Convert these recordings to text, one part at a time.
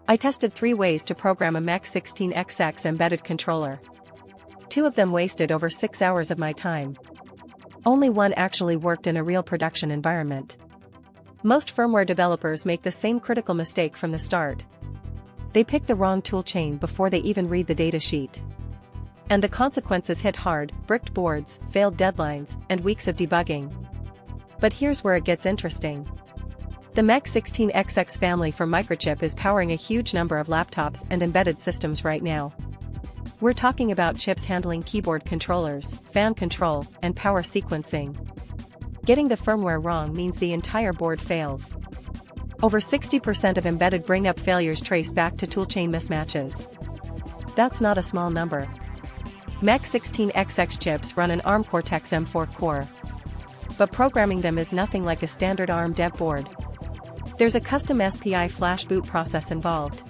I tested 3 ways to program a MEC16xx embedded controller. 2 of them wasted over 6 hours of my time. Only one actually worked in a real production environment. Most firmware developers make the same critical mistake from the start. They pick the wrong toolchain before they even read the datasheet. And the consequences hit hard: bricked boards, failed deadlines, and weeks of debugging. But here's where it gets interesting. The MEC16xx family from Microchip is powering a huge number of laptops and embedded systems right now. We're talking about chips handling keyboard controllers, fan control, and power sequencing. Getting the firmware wrong means the entire board fails. Over 60% of embedded bring-up failures trace back to toolchain mismatches. That's not a small number. MEC16xx chips run an ARM Cortex-M4 core. But programming them is nothing like a standard ARM dev board. There's a custom SPI flash boot process involved.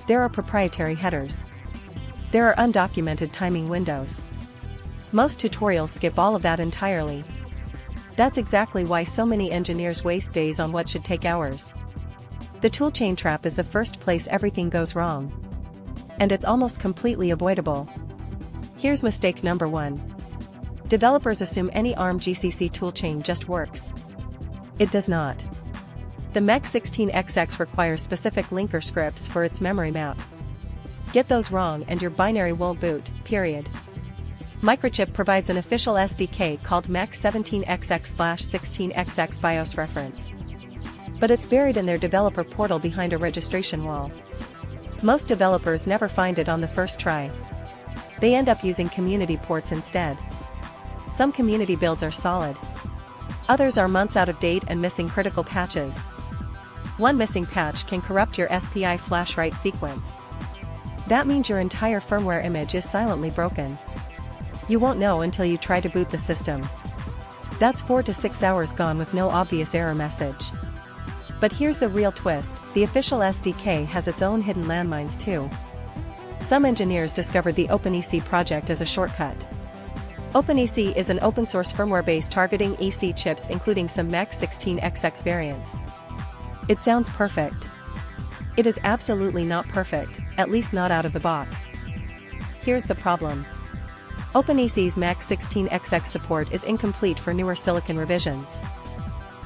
There are proprietary headers. There are undocumented timing windows. Most tutorials skip all of that entirely. That's exactly why so many engineers waste days on what should take hours. The toolchain trap is the first place everything goes wrong. And it's almost completely avoidable. Here's mistake number 1. Developers assume any ARM GCC toolchain just works. It does not. The MEC16xx requires specific linker scripts for its memory map. Get those wrong and your binary won't boot, period. Microchip provides an official SDK called MEC17xx/16xx BIOS reference. But it's buried in their developer portal behind a registration wall. Most developers never find it on the first try. They end up using community ports instead. Some community builds are solid. Others are months out of date and missing critical patches. One missing patch can corrupt your SPI flash write sequence. That means your entire firmware image is silently broken. You won't know until you try to boot the system. That's 4 to 6 hours gone with no obvious error message. But here's the real twist: the official SDK has its own hidden landmines too. Some engineers discovered the OpenEC project as a shortcut. OpenEC is an open-source firmware base targeting EC chips, including some MEC16xx variants. It sounds perfect. It is absolutely not perfect, at least not out of the box. Here's the problem. OpenEC's MEC16xx support is incomplete for newer silicon revisions.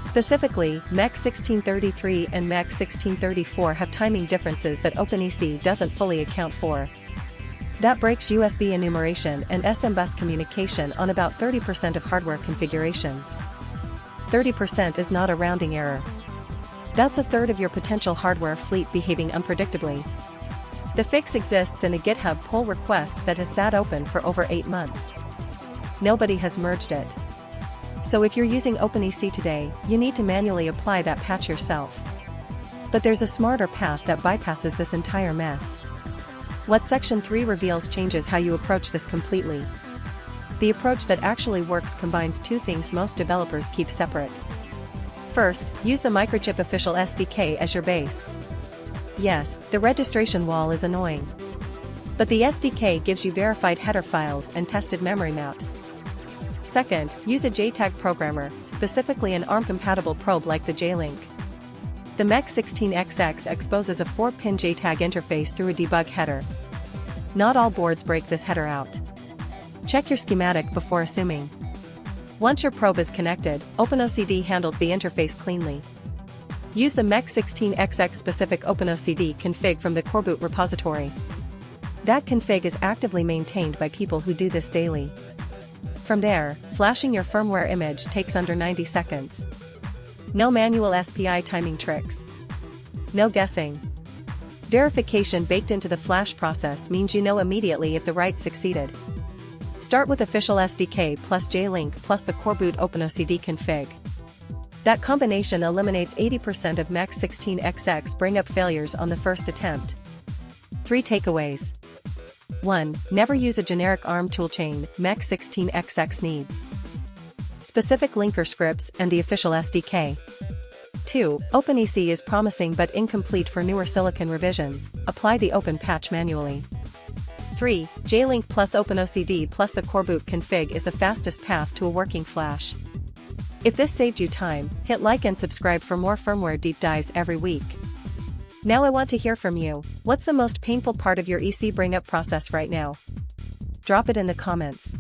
Specifically, MEC1633 and MEC1634 have timing differences that OpenEC doesn't fully account for. That breaks USB enumeration and SMBus communication on about 30% of hardware configurations. 30% is not a rounding error. That's a third of your potential hardware fleet behaving unpredictably. The fix exists in a GitHub pull request that has sat open for over 8 months. Nobody has merged it. So if you're using OpenEC today, you need to manually apply that patch yourself. But there's a smarter path that bypasses this entire mess. What Section 3 reveals changes how you approach this completely. The approach that actually works combines 2 things most developers keep separate. First, use the Microchip official SDK as your base. Yes, the registration wall is annoying. But the SDK gives you verified header files and tested memory maps. Second, use a JTAG programmer, specifically an ARM-compatible probe like the J-Link. The MEC16xx exposes a 4-pin JTAG interface through a debug header. Not all boards break this header out. Check your schematic before assuming. Once your probe is connected, OpenOCD handles the interface cleanly. Use the MEC16xx specific OpenOCD config from the coreboot repository. That config is actively maintained by people who do this daily. From there, flashing your firmware image takes under 90 seconds. No manual SPI timing tricks. No guessing. Verification baked into the flash process means you know immediately if the write succeeded. Start with official SDK plus J-Link plus the coreboot OpenOCD config. That combination eliminates 80% of MEC16xx bring-up failures on the first attempt. 3 takeaways. 1. Never use a generic ARM toolchain. MEC16xx needs specific linker scripts and the official SDK. 2. OpenEC is promising but incomplete for newer silicon revisions. Apply the open patch manually. 3. J-Link plus OpenOCD plus the coreboot config is the fastest path to a working flash. If this saved you time, hit like and subscribe for more firmware deep dives every week. Now I want to hear from you. What's the most painful part of your EC bring-up process right now? Drop it in the comments.